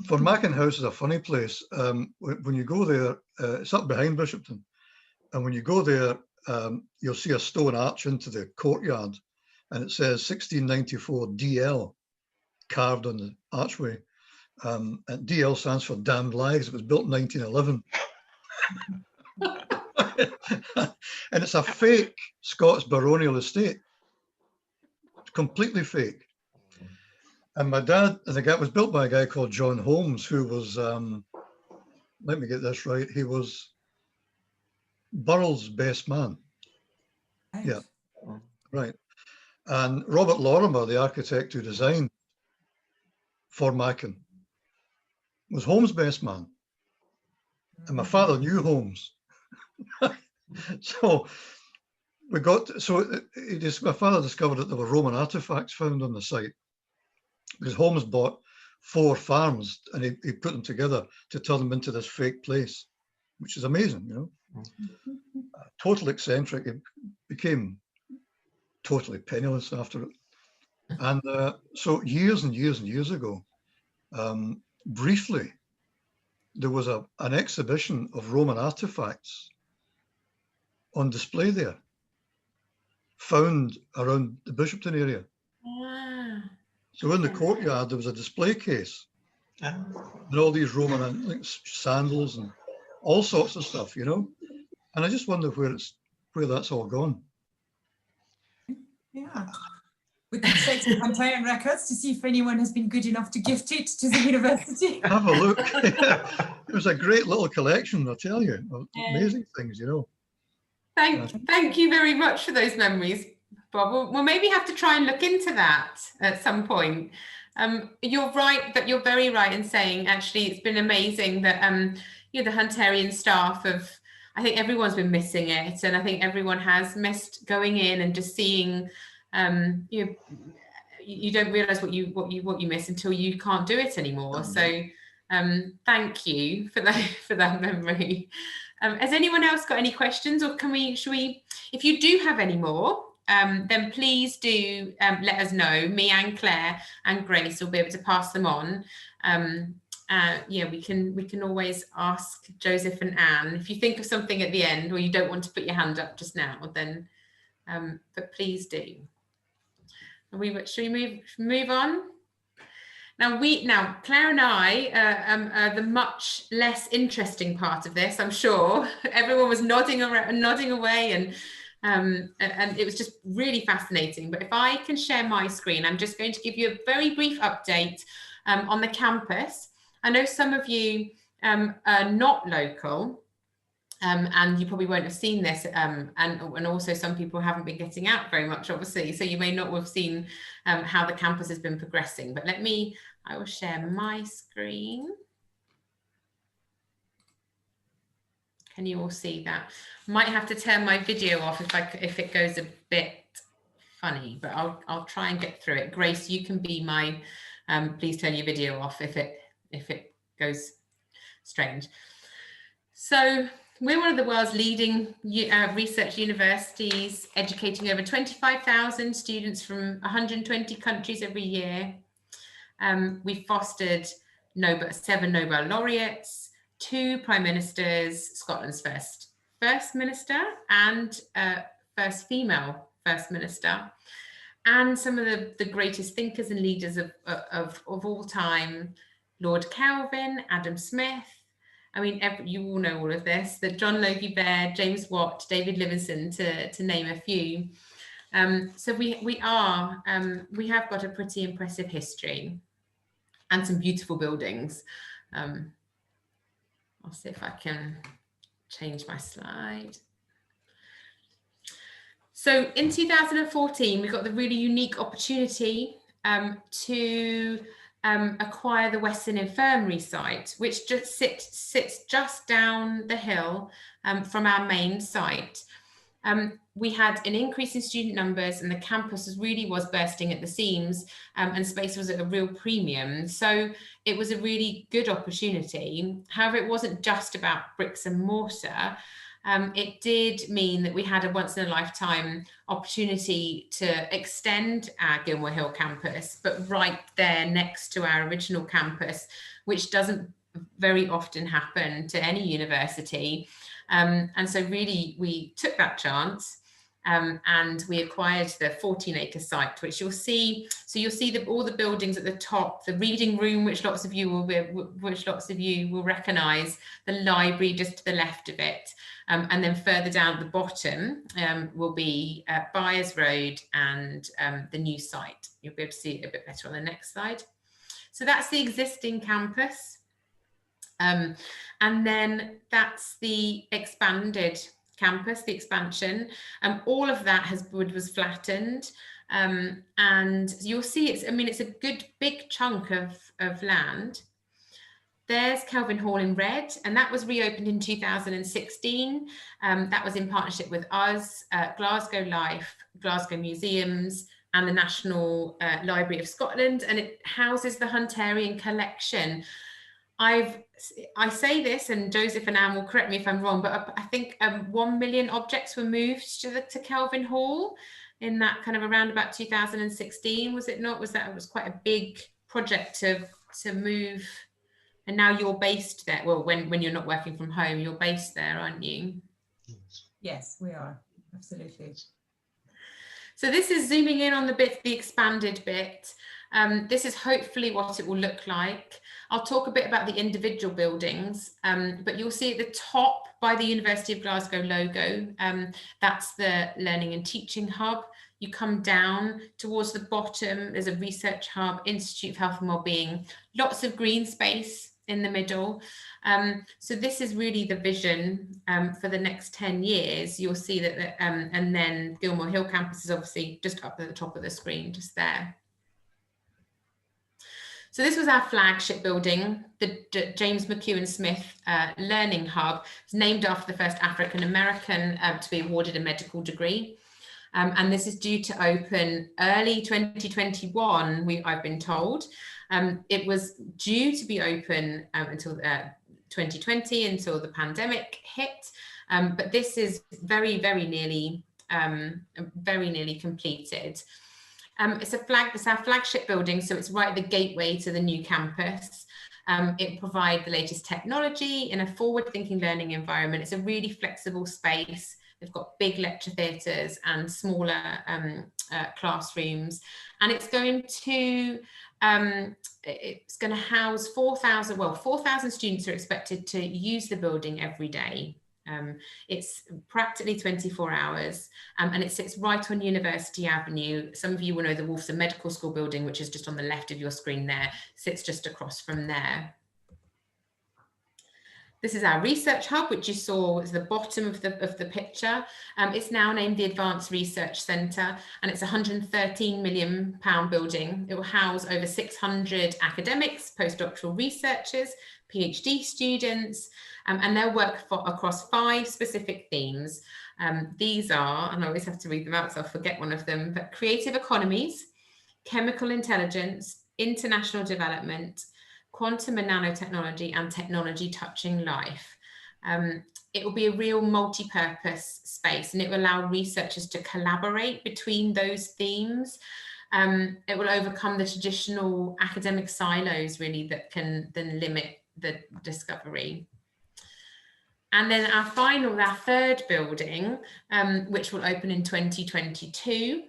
Formacken House is a funny place. When you go there, it's up behind Bishopton, and when you go there, you'll see a stone arch into the courtyard, and it says 1694 DL carved on the archway. And DL stands for Damned Lives. It was built in 1911. And it's a fake Scots baronial estate. It's completely fake. And my dad, and the guy was built by a guy called John Holmes, who was, let me get this right, he was Burrell's best man. Right. Yeah, right. And Robert Lorimer, the architect who designed Formacken, was Holmes' best man. And my father knew Holmes. So my father discovered that there were Roman artifacts found on the site, because Holmes bought 4 farms and he put them together to turn them into this fake place, which is amazing, you know. Total eccentric. It became totally penniless after it. And so years and years and years ago, briefly, there was an exhibition of Roman artifacts on display there, found around the Bishopton area. Wow. So in the courtyard, there was a display case and all these Roman sandals and all sorts of stuff, you know. And I just wonder where that's all gone. Yeah. We could check the Hunterian records to see if anyone has been good enough to gift it to the university. Have a look. It was a great little collection, I'll tell you, of amazing things, you know. Thank you very much for those memories, Bob. We'll maybe have to try and look into that at some point. You're right, that you're very right in saying, actually, it's been amazing that you know, the Hunterian staff have, I think everyone's been missing it, and I think everyone has missed going in and just seeing. You know, you don't realise what you miss until you can't do it anymore. So thank you for that memory. Has anyone else got any questions, or should we, if you do have any more, then please do let us know. Me and Claire and Grace will be able to pass them on. Yeah, we can always ask Joseph and Anne if you think of something at the end, or you don't want to put your hand up just now, then but please do. Should we move on? Now Claire and I are the much less interesting part of this. I'm sure everyone was nodding away, and it was just really fascinating. But if I can share my screen, I'm just going to give you a very brief update on the campus. I know some of you are not local, and you probably won't have seen this, and also some people haven't been getting out very much, obviously, so you may not have seen how the campus has been progressing. But I will share my screen. Can you all see that? Might have to turn my video off if it goes a bit funny, but I'll try and get through it. Grace, you can be my please turn your video off if it goes strange. So we're one of the world's leading research universities, educating over 25,000 students from 120 countries every year. We've fostered 7 Nobel laureates, 2 prime ministers, Scotland's first minister and first female first minister, and some of the greatest thinkers and leaders of all time, Lord Kelvin, Adam Smith. I mean, you all know all of this, the John Logie Baird, James Watt, David Livingstone, to name a few. So we have got a pretty impressive history and some beautiful buildings. I'll see if I can change my slide. So in 2014, we got the really unique opportunity to acquire the Weston Infirmary site, which just sits just down the hill from our main site. We had an increase in student numbers and the campus really was bursting at the seams, and space was at a real premium. So it was a really good opportunity. However, it wasn't just about bricks and mortar. It did mean that we had a once in a lifetime opportunity to extend our Gilmore Hill campus, but right there next to our original campus, which doesn't very often happen to any university. And so really we took that chance and we acquired the 14-acre site, which you'll see. So you'll see all the buildings at the top, the reading room, which lots of you will recognise, the library just to the left of it. And then further down at the bottom will be Byers Road and the new site. You'll be able to see it a bit better on the next slide. So that's the existing campus. And then that's the expanded campus, the expansion. All of that was flattened. And you'll see it's a good big chunk of land. There's Kelvin Hall in red, and that was reopened in 2016. That was in partnership with us, Glasgow Life, Glasgow Museums, and the National Library of Scotland, and it houses the Hunterian collection. I say this, and Joseph and Anne will correct me if I'm wrong, but I think 1 million objects were moved to Kelvin Hall in that kind of around about 2016, was it not? It was quite a big project to move. And now you're based there. Well, when you're not working from home, you're based there, aren't you? Yes, we are. Absolutely. So this is zooming in on the expanded bit. This is hopefully what it will look like. I'll talk a bit about the individual buildings, but you'll see at the top by the University of Glasgow logo, that's the Learning and Teaching Hub. You come down towards the bottom, there's a research hub, Institute of Health and Wellbeing, lots of green space in the middle. So this is really the vision for the next 10 years. You'll see that, and then Gilmore Hill campus is obviously just up at the top of the screen, just there. So this was our flagship building, the James McEwen Smith Learning Hub. It's named after the first African-American to be awarded a medical degree. And this is due to open early 2021, I've been told. It was due to be open until 2020, until the pandemic hit. But this is very, very nearly completed. It's our flagship building, so it's right at the gateway to the new campus. It provides the latest technology in a forward-thinking learning environment. It's a really flexible space. They've got big lecture theatres and smaller classrooms, and it's going to house 4,000 students are expected to use the building every day. It's practically 24 hours, and it sits right on University Avenue. Some of you will know the Wolfson Medical School building, which is just on the left of your screen there, sits just across from there. This is our research hub, which you saw was the bottom of the picture. It's now named the Advanced Research Centre, and it's a £113 million building. It will house over 600 academics, postdoctoral researchers, PhD students, and they'll work across 5 specific themes. These are, and I always have to read them out so I forget one of them, but creative economies, chemical intelligence, international development, quantum and nanotechnology, and technology touching life. It will be a real multi-purpose space, and it will allow researchers to collaborate between those themes. It will overcome the traditional academic silos, really, that can then limit the discovery. And then our third building, which will open in 2022,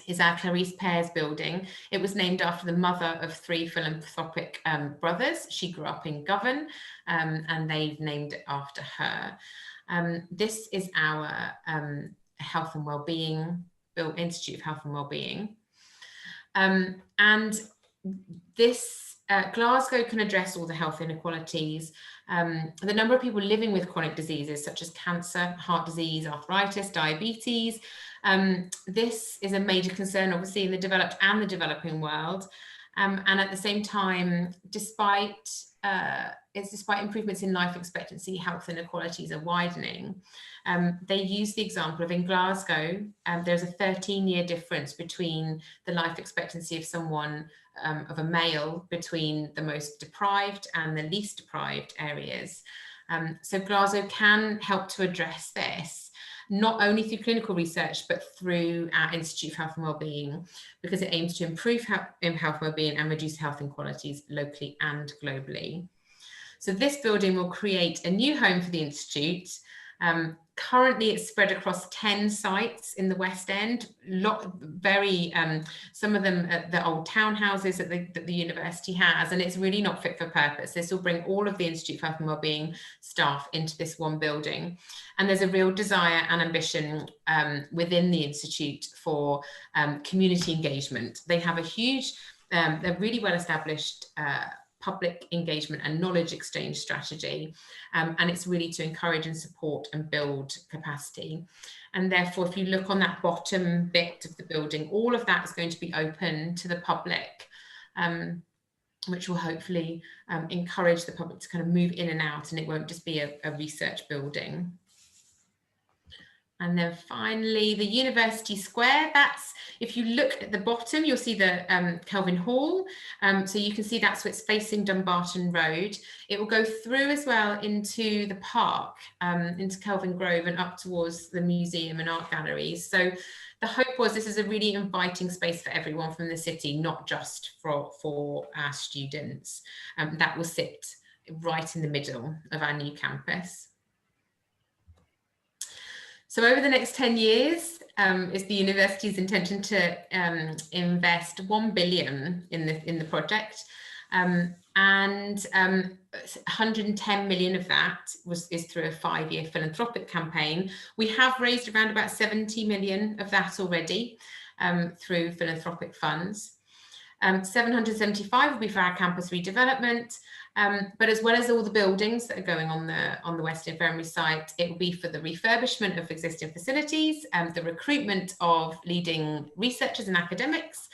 is our Clarice Pears building. It was named after the mother of 3 philanthropic brothers. She grew up in Govan, and they've named it after her. This is our Health and Wellbeing, Institute of Health and Wellbeing. And this Glasgow can address all the health inequalities. The number of people living with chronic diseases such as cancer, heart disease, arthritis, diabetes. This is a major concern, obviously, in the developed and the developing world. And at the same time, despite improvements in life expectancy, health inequalities are widening. They use the example of in Glasgow, there's a 13-year difference between the life expectancy of someone, of a male, between the most deprived and the least deprived areas. So Glasgow can help to address this, not only through clinical research, but through our Institute of Health and Wellbeing, because it aims to improve health and wellbeing and reduce health inequalities locally and globally. So this building will create a new home for the Institute. Currently, it's spread across 10 sites in the West End, some of them at the old townhouses that the university has, and it's really not fit for purpose. This will bring all of the Institute of Health and Wellbeing staff into this one building. And there's a real desire and ambition within the Institute for community engagement. They have a huge, they're really well established public engagement and knowledge exchange strategy, and it's really to encourage and support and build capacity. And therefore, if you look on that bottom bit of the building, all of that is going to be open to the public, which will hopefully encourage the public to kind of move in and out, and it won't just be a research building. And then finally, the University Square. That's, if you look at the bottom, you'll see the Kelvin Hall. So you can see that's what's facing Dumbarton Road. It will go through as well into the park, into Kelvin Grove and up towards the museum and art galleries. So the hope was this is a really inviting space for everyone from the city, not just for our students. That will sit right in the middle of our new campus. So over the next 10 years, is the university's intention to invest £1 billion in the project, and 110 million of that is through a 5-year philanthropic campaign. We have raised around about 70 million of that already through philanthropic funds. 775 will be for our campus redevelopment. But as well as all the buildings that are going on the West Infirmary site, it will be for the refurbishment of existing facilities, the recruitment of leading researchers and academics,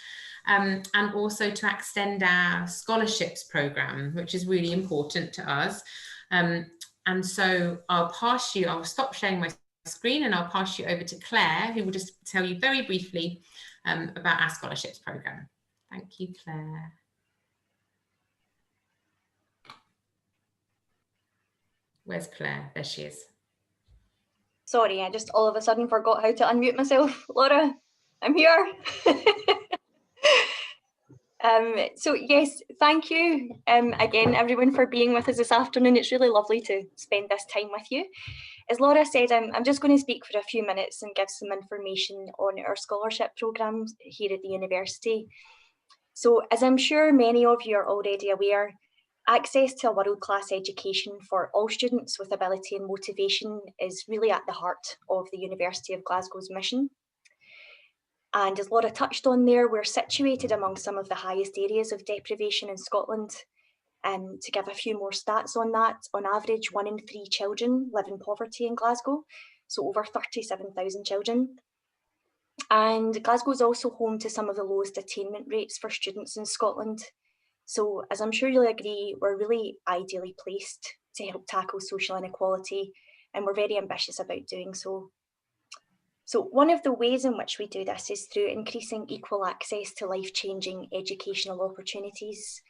and also to extend our scholarships programme, which is really important to us. And so I'll stop sharing my screen and I'll pass you over to Claire, who will just tell you very briefly about our scholarships programme. Thank you, Claire. Where's Claire? There she is. Sorry, I just all of a sudden forgot how to unmute myself. Laura, I'm here. So yes, thank you again, everyone, for being with us this afternoon. It's really lovely to spend this time with you. As Laura said, I'm just going to speak for a few minutes and give some information on our scholarship programmes here at the university. So as I'm sure many of you are already aware, access to a world-class education for all students with ability and motivation is really at the heart of the University of Glasgow's mission. And as Laura touched on there, we're situated among some of the highest areas of deprivation in Scotland. To give a few more stats on that, on average, 1 in 3 children live in poverty in Glasgow, so over 37,000 children. And Glasgow is also home to some of the lowest attainment rates for students in Scotland. So, as I'm sure you'll agree, we're really ideally placed to help tackle social inequality, and we're very ambitious about doing so. So one of the ways in which we do this is through increasing equal access to life-changing educational opportunities.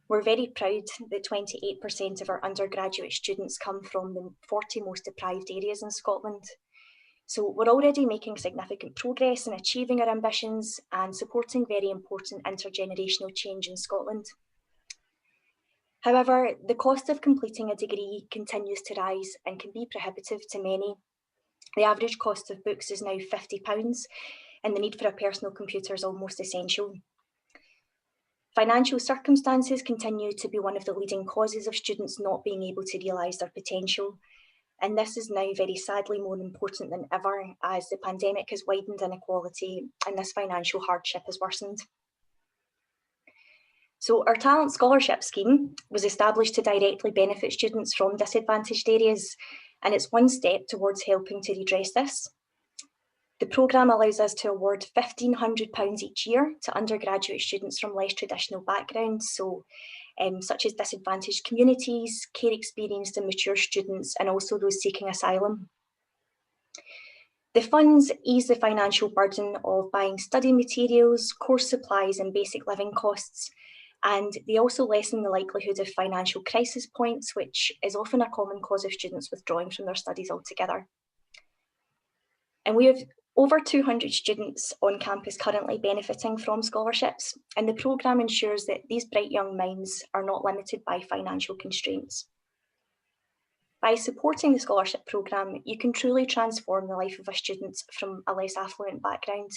We're very proud that 28% of our undergraduate students come from the 40 most deprived areas in Scotland. So we're already making significant progress in achieving our ambitions and supporting very important intergenerational change in Scotland. However, the cost of completing a degree continues to rise and can be prohibitive to many. The average cost of books is now £50, and the need for a personal computer is almost essential. Financial circumstances continue to be one of the leading causes of students not being able to realise their potential. And this is now very sadly more important than ever, as the pandemic has widened inequality and this financial hardship has worsened. So our Talent Scholarship Scheme was established to directly benefit students from disadvantaged areas, and it's one step towards helping to redress this. The programme allows us to award £1,500 each year to undergraduate students from less traditional backgrounds, so such as disadvantaged communities, care experienced and mature students, and also those seeking asylum. The funds ease the financial burden of buying study materials, course supplies and basic living costs, and they also lessen the likelihood of financial crisis points, which is often a common cause of students withdrawing from their studies altogether. And we have over 200 students on campus currently benefiting from scholarships, and the programme ensures that these bright young minds are not limited by financial constraints. By supporting the scholarship programme, you can truly transform the life of a student from a less affluent background.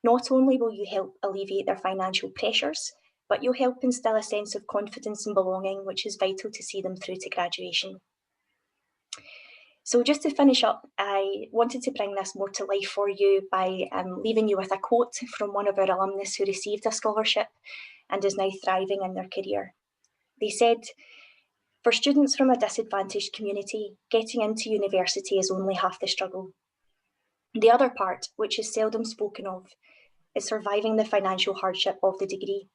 Not only will you help alleviate their financial pressures, but you'll help instill a sense of confidence and belonging, which is vital to see them through to graduation. So just to finish up, I wanted to bring this more to life for you by leaving you with a quote from one of our alumnus who received a scholarship and is now thriving in their career. They said, "For students from a disadvantaged community, getting into university is only half the struggle. The other part, which is seldom spoken of, is surviving the financial hardship of the degree.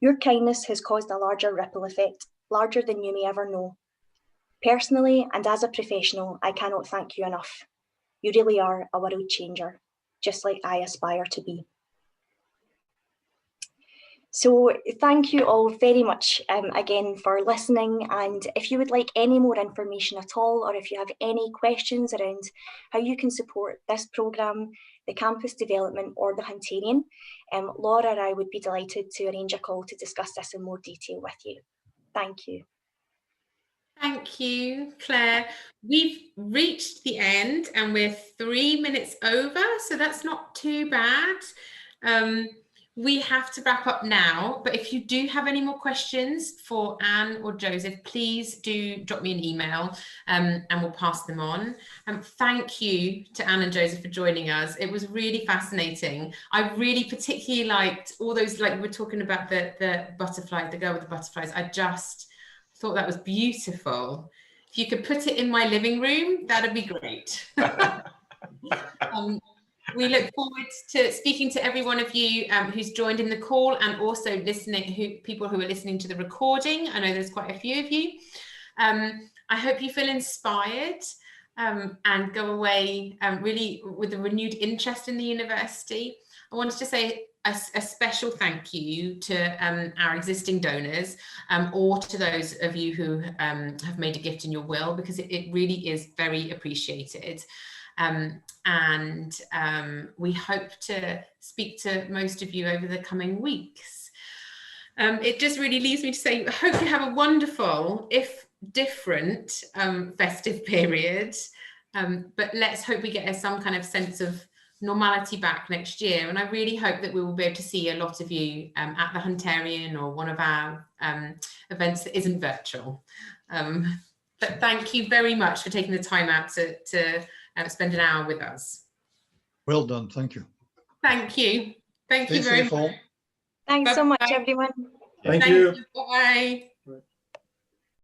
Your kindness has caused a larger ripple effect, larger than you may ever know. Personally, and as a professional, I cannot thank you enough. You really are a world changer, just like I aspire to be." So thank you all very much again for listening, and if you would like any more information at all, or if you have any questions around how you can support this programme, the campus development or the Hunterian, Laura and I would be delighted to arrange a call to discuss this in more detail with you. Thank you. Thank you, Claire. We've reached the end and we're 3 minutes over, so that's not too bad. We have to wrap up now, but if you do have any more questions for Anne or Joseph, please do drop me an email and we'll pass them on. Thank you to Anne and Joseph for joining us. It was really fascinating. I really particularly liked all those, like we were talking about the butterfly, the girl with the butterflies. I just thought that was beautiful. If you could put it in my living room, that'd be great. We look forward to speaking to every one of you who's joined in the call, and also listening, people who are listening to the recording. I know there's quite a few of you. I hope you feel inspired and go away really with a renewed interest in the university. I wanted to say a special thank you to our existing donors, or to those of you who have made a gift in your will, because it really is very appreciated. We hope to speak to most of you over the coming weeks. It just really leaves me to say, I hope you have a wonderful, if different, festive period. But let's hope we get some kind of sense of normality back next year. And I really hope that we will be able to see a lot of you at the Hunterian or one of our events that isn't virtual. But thank you very much for taking the time out to spend an hour with us. Well done, thank you. Thank you. Thank you very much. Thanks so much, everyone. Thank you. Bye.